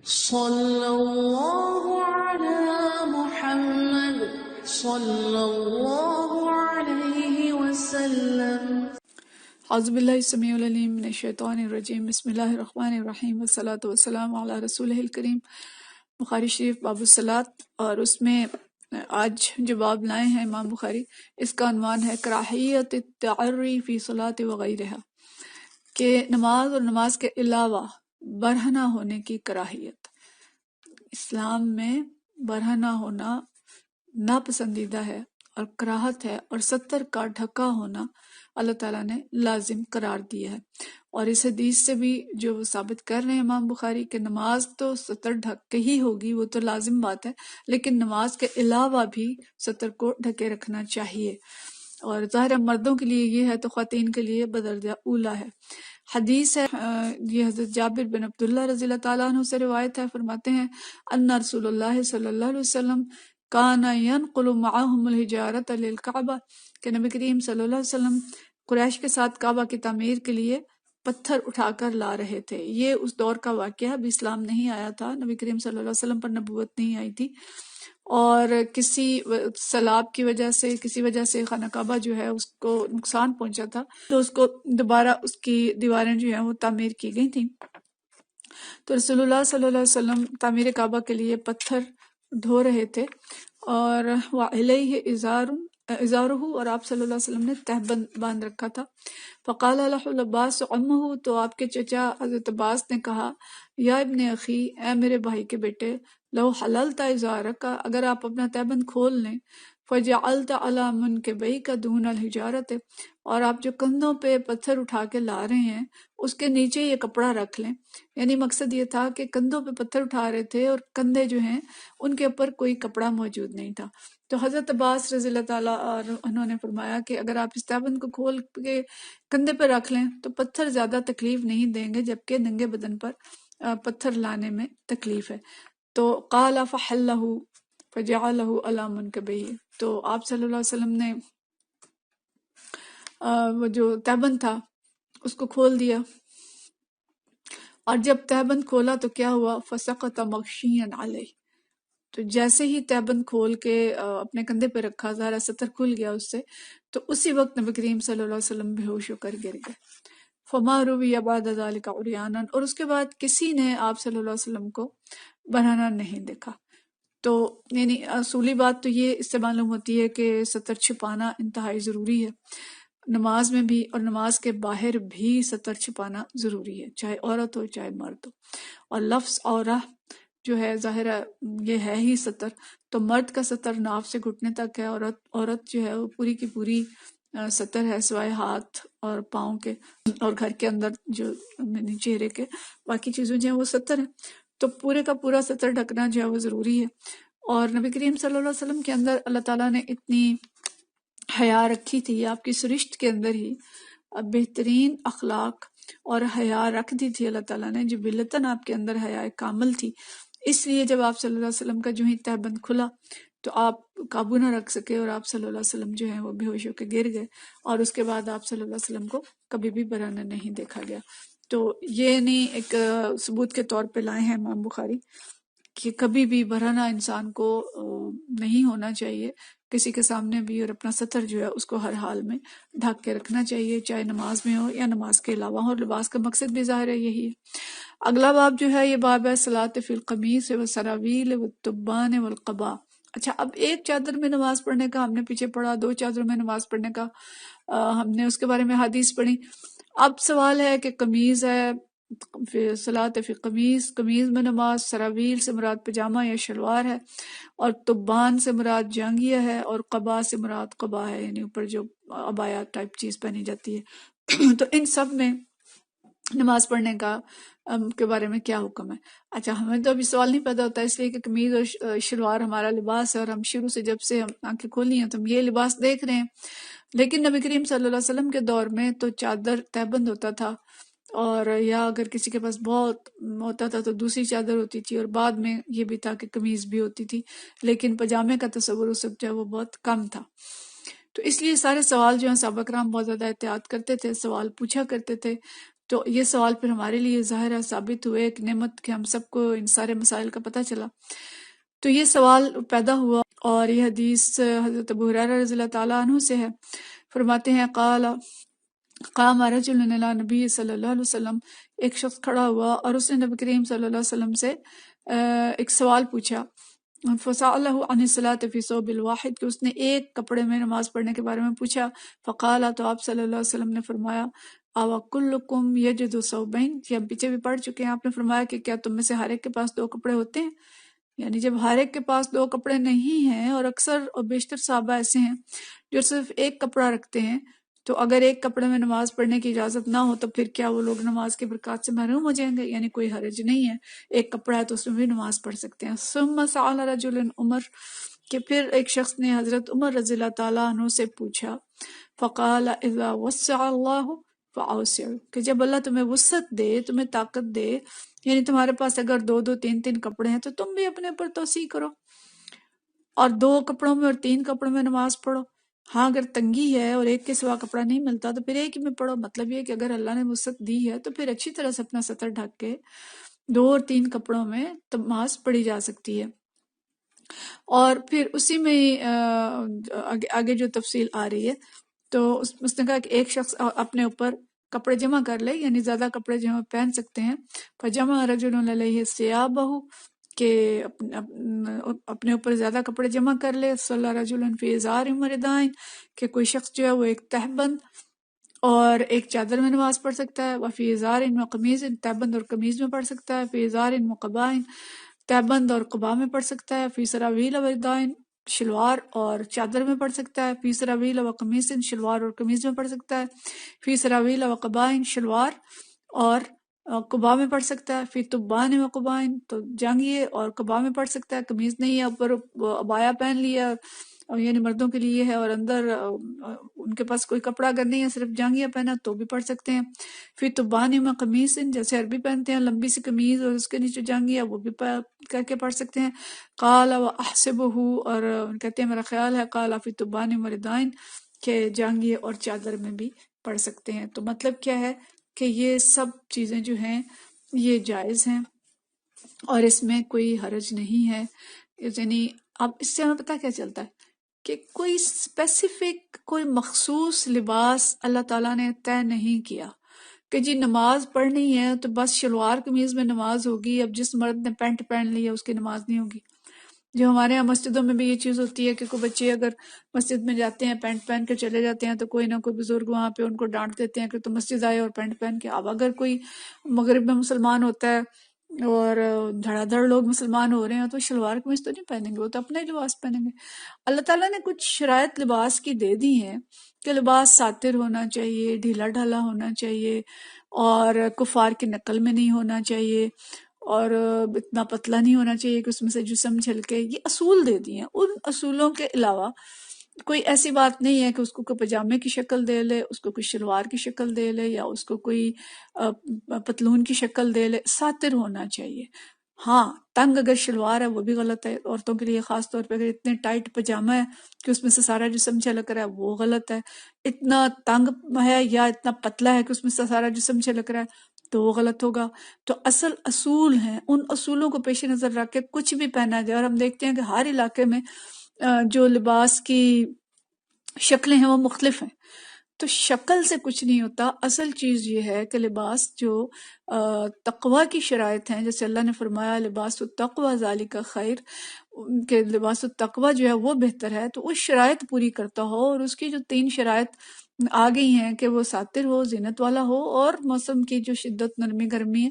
صلی اللہ علی محمد صلی اللہ علیہ وسلم۔ اعوذ باللہ السمیع العلیم من الشیطان الرجیم، بسم اللہ الرحمن الرحیم، والصلاۃ والسلام علی رسولہ الکریم۔ بخاری شریف باب الصلاۃ، اور اس میں آج جو باب لائے ہیں امام بخاری، اس کا عنوان ہے کراہیت التعری فی صلاۃ وغیرہا، کہ نماز اور نماز کے علاوہ برہنہ ہونے کی کراہیت۔ اسلام میں برہنہ ہونا ناپسندیدہ ہے اور کراہت ہے، اور ستر کا ڈھکا ہونا اللہ تعالیٰ نے لازم قرار دیا ہے۔ اور اس حدیث سے بھی جو ثابت کر رہے ہیں امام بخاری کہ نماز تو ستر ڈھک کے ہی ہوگی، وہ تو لازم بات ہے، لیکن نماز کے علاوہ بھی ستر کو ڈھکے رکھنا چاہیے، اور ظاہر مردوں کے لیے یہ ہے تو خواتین کے لیے بدرجہ اولا ہے۔ حدیث ہے، یہ حضرت جابر بن عبداللہ رضی اللہ تعالیٰ عنہ سے روایت ہے، فرماتے ہیں ان رسول اللہ صلی اللہ علیہ وسلم کان ینقل معهم الحجارۃ للکعبہ، کہ نبی کریم صلی اللہ علیہ وسلم قریش کے ساتھ کعبہ کی تعمیر کے لیے پتھر اٹھا کر لا رہے تھے۔ یہ اس دور کا واقعہ ہے، ابھی اسلام نہیں آیا تھا، نبی کریم صلی اللہ علیہ وسلم پر نبوت نہیں آئی تھی، اور کسی سیلاب کی وجہ سے، کسی وجہ سے خانہ کعبہ جو ہے اس کو نقصان پہنچا تھا، تو اس کو دوبارہ اس کی دیواریں جو ہیں وہ تعمیر کی گئی تھیں۔ تو رسول اللہ صلی اللہ علیہ وسلم تعمیر کعبہ کے لیے پتھر ڈھو رہے تھے، اور وَعَلَيْهِ ازارہ، اور آپ صلی اللہ علیہ وسلم نے تہبند باندھ رکھا تھا۔ فقال له العباس عمہ، تو آپ کے چچا حضرت عباس نے کہا یا ابن اخی، اے میرے بھائی کے بیٹے، لو حللت ازارک، اگر آپ اپنا تہبند کھول لیں، فجعلت علی منکبیک دون الحجارۃ، اور آپ جو کندھوں پہ پتھر اٹھا کے لا رہے ہیں اس کے نیچے یہ کپڑا رکھ لیں، یعنی مقصد یہ تھا کہ کندھوں پہ پتھر اٹھا رہے تھے اور کندھے جو ہیں ان کے اوپر کوئی کپڑا موجود نہیں تھا۔ تو حضرت عباس رضی اللہ تعالیٰ انہوں نے فرمایا کہ اگر آپ اس تہبند کو کھول کے کندھے پہ رکھ لیں تو پتھر زیادہ تکلیف نہیں دیں گے، جبکہ ننگے بدن پر پتھر لانے میں تکلیف ہے۔ تو قال فحلہ فجعلہ علی منکبیہ، تو آپ صلی اللہ علیہ وسلم نے وہ جو تہبند تھا اس کو کھول دیا، اور جب تہبند کھولا تو کیا ہوا، فسقط مغشیا علیہ، تو جیسے ہی تہبند کھول کے اپنے کندھے پہ رکھا، ظاہر ستر کھل گیا اس سے، تو اسی وقت نبی کریم صلی اللہ علیہ وسلم بے ہوش ہو کر گر گئے۔ فما روی بعد ذلک عریانا، اور اس کے بعد کسی نے آپ صلی اللہ علیہ وسلم کو برہنہ نہیں دیکھا۔ تو یعنی اصولی بات تو یہ اس سے معلوم ہوتی ہے کہ ستر چھپانا انتہائی ضروری ہے، نماز میں بھی اور نماز کے باہر بھی ستر چھپانا ضروری ہے، چاہے عورت ہو چاہے مرد ہو۔ اور لفظ عورہ جو ہے ظاہر ہے یہ ہے ہی ستر، تو مرد کا ستر ناف سے گھٹنے تک ہے، عورت جو ہے وہ پوری کی پوری ستر ہے، سوائے ہاتھ اور پاؤں کے، اور گھر کے اندر جو چہرے کے باقی چیزیں جو ہیں وہ ستر ہیں، تو پورے کا پورا ستر ڈھکنا جو ہے وہ ضروری ہے۔ اور نبی کریم صلی اللہ علیہ وسلم کے اندر اللہ تعالیٰ نے اتنی حیا رکھی تھی، آپ کی سرشت کے اندر ہی بہترین اخلاق اور حیا رکھ دی تھی اللہ تعالیٰ نے، جبلتاً آپ کے اندر حیا کامل تھی، اس لیے جب آپ صلی اللہ علیہ وسلم کا جو ہی تہبند کھلا تو آپ قابو نہ رکھ سکے، اور آپ صلی اللہ علیہ وسلم جو ہیں وہ بے ہوش ہو کے گر گئے، اور اس کے بعد آپ صلی اللہ علیہ وسلم کو کبھی بھی برہنہ نہیں دیکھا گیا۔ تو یہ نہیں ایک ثبوت کے طور پہ لائے ہیں امام بخاری کہ کبھی بھی برہنہ انسان کو نہیں ہونا چاہیے کسی کے سامنے بھی، اور اپنا ستر جو ہے اس کو ہر حال میں ڈھک کے رکھنا چاہیے، چاہے نماز میں ہو یا نماز کے علاوہ ہو، اور لباس کا مقصد بھی ظاہر ہے یہی ہے۔ اگلا باب جو ہے یہ باب ہے صلاۃ فی القمیص والسراویل والتبان والقباء۔ اچھا، اب ایک چادر میں نماز پڑھنے کا ہم نے پیچھے پڑھا، دو چادروں میں نماز پڑھنے کا ہم نے اس کے بارے میں حدیث پڑھی۔ اب سوال ہے کہ قمیض ہے، صلاۃ فی قمیص، قمیض میں نماز، سراویل سے مراد پجامہ یا شلوار ہے، اور تبان سے مراد جانگیہ ہے، اور قبا سے مراد قبا ہے، یعنی اوپر جو عبایا ٹائپ چیز پہنی جاتی ہے۔ تو ان سب میں نماز پڑھنے کا کے بارے میں کیا حکم ہے؟ اچھا، ہمیں تو ابھی سوال نہیں پیدا ہوتا، اس لیے کہ قمیض اور شلوار ہمارا لباس ہے، اور ہم شروع سے جب سے ہم آنکھیں کھولی ہیں تو ہم یہ لباس دیکھ رہے ہیں، لیکن نبی کریم صلی اللہ علیہ وسلم کے دور میں تو چادر تہبند ہوتا تھا، اور یا اگر کسی کے پاس بہت ہوتا تھا تو دوسری چادر ہوتی تھی، اور بعد میں یہ بھی تھا کہ قمیض بھی ہوتی تھی، لیکن پجامے کا تصور اس وقت جو ہے وہ بہت کم تھا۔ تو اس لیے سارے سوال جو ہیں صحابہ کرام بہت زیادہ احتیاط کرتے تھے، سوال پوچھا کرتے تھے، تو یہ سوال پھر ہمارے لیے ظاہر ہے ثابت ہوئے ایک نعمت کہ ہم سب کو ان سارے مسائل کا پتہ چلا. تو یہ سوال پیدا ہوا، اور یہ حدیث حضرت ابو ہریرہ رضی اللہ تعالیٰ عنہ سے ہے. فرماتے ہیں قام رجل الی نبی صلی اللہ علیہ وسلم، ایک شخص کھڑا ہوا اور اس نے نبی کریم صلی اللہ علیہ وسلم سے ایک سوال پوچھا. فسألہ عن الصلاۃ فی ثوب الواحد، کہ اس نے ایک کپڑے میں نماز پڑھنے کے بارے میں پوچھا. فقال، تو آپ صلی اللہ علیہ وسلم نے فرمایا اوا کلکم یجد ثوبین، یہ ہم پیچھے بھی پڑھ چکے ہیں. آپ نے فرمایا کہ کیا تم میں سے ہر ایک کے پاس 2 کپڑے ہوتے ہیں؟ یعنی جب ہر ایک کے پاس 2 کپڑے نہیں ہیں، اور اکثر اور بیشتر صحابہ ایسے ہیں جو صرف ایک کپڑا رکھتے ہیں، تو اگر ایک کپڑے میں نماز پڑھنے کی اجازت نہ ہو تو پھر کیا وہ لوگ نماز کے برکات سے محروم ہو جائیں گے؟ یعنی کوئی حرج نہیں ہے، ایک کپڑا ہے تو اس میں بھی نماز پڑھ سکتے ہیں. ثم سأل رجل عمر، کہ پھر ایک شخص نے حضرت عمر رضی اللہ تعالیٰ عنہ سے پوچھا. فقال اذا وسع اللہ فاوسع، کہ جب اللہ تمہیں وسعت دے، تمہیں طاقت دے، یعنی تمہارے پاس اگر 2 3 کپڑے ہیں تو تم بھی اپنے اوپر توسیع کرو اور 2 کپڑوں میں اور 3 کپڑوں میں نماز پڑھو. ہاں اگر تنگی ہے اور ایک کے سوا کپڑا نہیں ملتا تو پھر ایک ہی میں پڑھو. مطلب یہ کہ اگر اللہ نے وسعت دی ہے تو پھر اچھی طرح سے اپنا سطر ڈھک کے 2 اور 3 کپڑوں میں نماز پڑھی جا سکتی ہے. اور پھر اسی میں آگے جو تفصیل آ رہی ہے، تو اس نے کہا کہ ایک شخص اپنے اوپر کپڑے جمع کر لے، یعنی زیادہ کپڑے جو پہن سکتے ہیں. فجمع رجل علیہ ثیابہ، کہ اپنے اوپر زیادہ کپڑے جمع کر لے. صلی رجل فی ازار مردائن، کہ کوئی شخص جو ہے وہ ایک تہبند اور ایک چادر میں نماز پڑھ سکتا ہے. وفی ازار و قمیض، تہبند اور قمیض میں پڑھ سکتا ہے. فی ازار و قبائن، تہبند اور قبا میں پڑھ سکتا ہے. فی سراویل و ردائن، شلوار اور چادر میں پڑھ سکتا ہے. فی سراویل و قمیص، شلوار اور قمیض میں پڑھ سکتا ہے. فی سراویل و قبائن، شلوار اور قبا میں پڑھ سکتا ہے. فی تبان و قبائن، تو جانگیے اور قبا میں پڑھ سکتا ہے. قمیض نہیں ہے، اوپر عبایا پہن لیا، یعنی مردوں کے لیے ہے، اور اندر ان کے پاس کوئی کپڑا اگر نہیں ہے، صرف جانگیاں پہنا تو بھی پڑھ سکتے ہیں. فی تبان و قمیص، جیسے عربی پہنتے ہیں لمبی سی قمیض اور اس کے نیچے جانگیاں، وہ بھی کر کے پڑھ سکتے ہیں. قال و احسبہ، اور کہتے ہیں میرا خیال ہے قال فی تبان و ردائن، کہ جانگیے اور چادر میں بھی پڑھ سکتے ہیں. تو مطلب کیا ہے کہ یہ سب چیزیں جو ہیں یہ جائز ہیں اور اس میں کوئی حرج نہیں ہے. یعنی اب اس سے ہمیں پتہ کیا چلتا ہے کہ کوئی اسپیسیفک، کوئی مخصوص لباس اللہ تعالیٰ نے طے نہیں کیا کہ جی نماز پڑھنی ہے تو بس شلوار قمیض میں نماز ہوگی. اب جس مرد نے پینٹ پہن لی ہے اس کی نماز نہیں ہوگی. جو ہمارے یہاں مسجدوں میں بھی یہ چیز ہوتی ہے کہ کوئی بچے اگر مسجد میں جاتے ہیں پینٹ پہن کے چلے جاتے ہیں تو کوئی نہ کوئی بزرگ وہاں پہ ان کو ڈانٹ دیتے ہیں کہ تم مسجد آئے اور پینٹ پہن کے. اب اگر کوئی مغرب میں مسلمان ہوتا ہے اور دھڑا دھڑ لوگ مسلمان ہو رہے ہیں تو شلوار قمیض تو نہیں پہنیں گے، وہ تو اپنا ہی لباس پہنیں گے. اللہ تعالیٰ نے کچھ شرائط لباس کی دے دی ہیں کہ لباس ساتر ہونا چاہیے، ڈھیلا ڈھالا ہونا چاہیے، اور کفار کی نقل میں نہیں ہونا چاہیے، اور اتنا پتلا نہیں ہونا چاہیے کہ اس میں سے جسم جھلکے. یہ اصول دے دیے ہیں. ان اصولوں کے علاوہ کوئی ایسی بات نہیں ہے کہ اس کو کوئی پجامے کی شکل دے لے، اس کو کوئی شلوار کی شکل دے لے، یا اس کو کوئی پتلون کی شکل دے لے. ساتر ہونا چاہیے. ہاں تنگ اگر شلوار ہے وہ بھی غلط ہے. عورتوں کے لیے خاص طور پہ اگر اتنے ٹائٹ پجامہ ہے کہ اس میں سے سارا جسم جھلک رہا ہے وہ غلط ہے. اتنا تنگ ہے یا اتنا پتلا ہے کہ اس میں سے سارا جسم جھلک رہا ہے تو وہ غلط ہوگا. تو اصل اصول ہیں، ان اصولوں کو پیش نظر رکھ کے کچھ بھی پہنا جائے. اور ہم دیکھتے ہیں کہ ہر علاقے میں جو لباس کی شکلیں ہیں وہ مختلف ہیں. تو شکل سے کچھ نہیں ہوتا. اصل چیز یہ ہے کہ لباس جو تقوی کی شرائط ہیں، جیسے اللہ نے فرمایا لباس التقوی ذالک خیر، کہ لباس التقوی جو ہے وہ بہتر ہے، تو اس شرائط پوری کرتا ہو. اور اس کی جو 3 شرائط آ گئی ہیں کہ وہ ساتر ہو، زینت والا ہو، اور موسم کی جو شدت نرمی گرمی ہے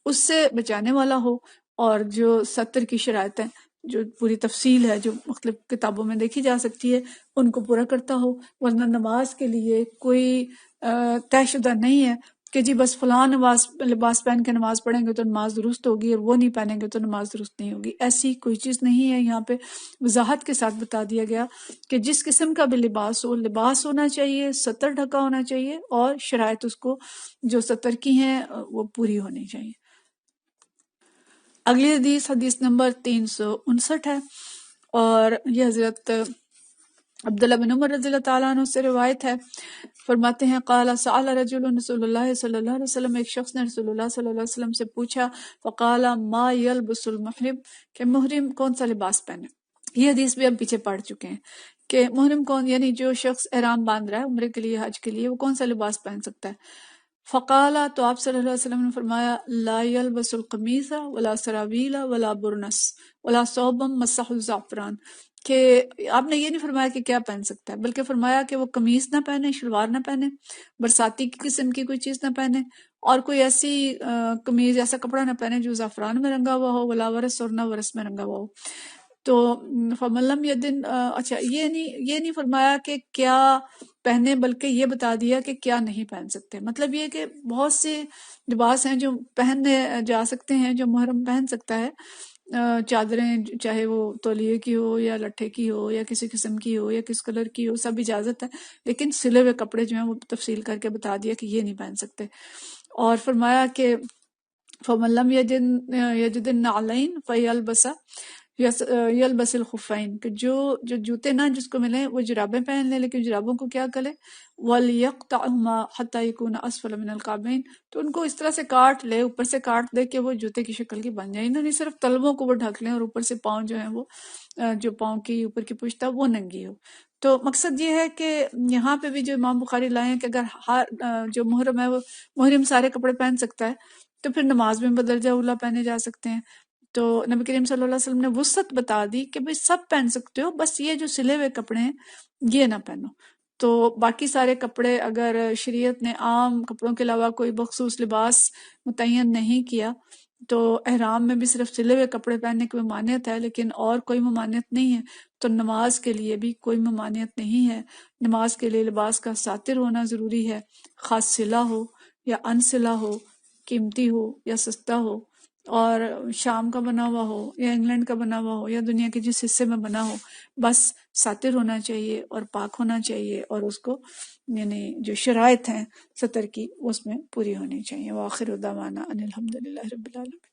اس سے بچانے والا ہو. اور جو ستر کی شرائط ہیں جو پوری تفصیل ہے جو مختلف کتابوں میں دیکھی جا سکتی ہے ان کو پورا کرتا ہو. ورنہ نماز کے لیے کوئی طے شدہ نہیں ہے کہ جی بس فلاں لباس پہن کے نماز پڑھیں گے تو نماز درست ہوگی اور وہ نہیں پہنیں گے تو نماز درست نہیں ہوگی. ایسی کوئی چیز نہیں ہے. یہاں پہ وضاحت کے ساتھ بتا دیا گیا کہ جس قسم کا بھی لباس ہو، لباس ہونا چاہیے، ستر ڈھکا ہونا چاہیے، اور شرائط اس کو جو ستر کی ہیں وہ پوری ہونی چاہیے. اگلی حدیث نمبر 359 ہے، اور یہ حضرت عبداللہ بن عمر رضی اللہ تعالیٰ عنہ سے روایت ہے، فرماتے ہیں قال سأل رجل رسول اللہ صلی اللہ علیہ وسلم، ایک شخص نے رسول اللہ صلی اللہ علیہ وسلم سے پوچھا، فقال ما يلبس المحرم، کہ محرم کون سا لباس پہنے. یہ حدیث بھی ہم پیچھے پڑھ چکے ہیں کہ محرم کون، یعنی جو شخص احرام باندھ رہا ہے عمرے کے لیے حج کے لیے، وہ کون سا لباس پہن سکتا ہے. فقالا، تو آپ صلی اللہ علیہ وسلم نے فرمایا لا يلبس القمیص ولا سراویل ولا برنس ولا ثوبا مسح الزعفران، کہ آپ نے یہ نہیں فرمایا کہ کیا پہن سکتا ہے، بلکہ فرمایا کہ وہ قمیص نہ پہنے، شلوار نہ پہنے، برساتی کی قسم کی کوئی چیز نہ پہنے، اور کوئی ایسی قمیض ایسا کپڑا نہ پہنے جو زعفران میں رنگا ہوا ہو، ولا ورس، اور نہ ورس میں رنگا ہوا ہو. تو فمن لم یدن، اچھا یہ نہیں فرمایا کہ کیا پہنے، بلکہ یہ بتا دیا کہ کیا نہیں پہن سکتے. مطلب یہ کہ بہت سے لباس ہیں جو پہننے جا سکتے ہیں، جو محرم پہن سکتا ہے، چادریں چاہے وہ تولیے کی ہو یا لٹھے کی ہو یا کسی قسم کی ہو یا کس کلر کی ہو، سب اجازت ہے، لیکن سلے ہوئے کپڑے جو ہیں وہ تفصیل کر کے بتا دیا کہ یہ نہیں پہن سکتے. اور فرمایا کہ فمن لم یجد النعلین فیلبس یلبس الخفین، کہ جو جوتے نہ جس کو ملیں وہ جرابیں پہن لے، لیکن جرابوں کو کیا کرے، وَلْيَقْطَعْهُمَا حَتَّى يَكُونَ أَسْفَلَ مِنَ الْكَعْبَيْن، تو ان کو اس طرح سے کاٹ لے، اوپر سے کاٹ دے کہ وہ جوتے کی شکل کی بن جائیں، انہوں نے صرف تلووں کو وہ ڈھک لیں اور اوپر سے پاؤں جو ہیں وہ جو پاؤں کی اوپر کی پشت ہے وہ ننگی ہو. تو مقصد یہ ہے کہ یہاں پہ بھی جو امام بخاری لائے ہیں کہ اگر جو محرم ہے وہ محرم سارے کپڑے پہن سکتا ہے تو پھر نماز میں بدرجہ اولا پہنے جا سکتے ہیں. تو نبی کریم صلی اللہ علیہ وسلم نے وسعت بتا دی کہ بھئی سب پہن سکتے ہو، بس یہ جو سلے ہوئے کپڑے ہیں یہ نہ پہنو. تو باقی سارے کپڑے اگر شریعت نے عام کپڑوں کے علاوہ کوئی مخصوص لباس متعین نہیں کیا تو احرام میں بھی صرف سلے ہوئے کپڑے پہننے کی ممانعت ہے، لیکن اور کوئی ممانعت نہیں ہے. تو نماز کے لیے بھی کوئی ممانعت نہیں ہے. نماز کے لیے لباس کا ساتر ہونا ضروری ہے، خاص سلا ہو یا ان سلا ہو، قیمتی ہو یا سستا ہو، اور شام کا بنا ہوا ہو یا انگلینڈ کا بنا ہوا ہو یا دنیا کے جس حصے میں بنا ہو، بس ساتر ہونا چاہیے اور پاک ہونا چاہیے، اور اس کو یعنی جو شرائط ہیں سطر کی اس میں پوری ہونی چاہیے. وآخر دعوانا ان الحمد للہ رب العالمین.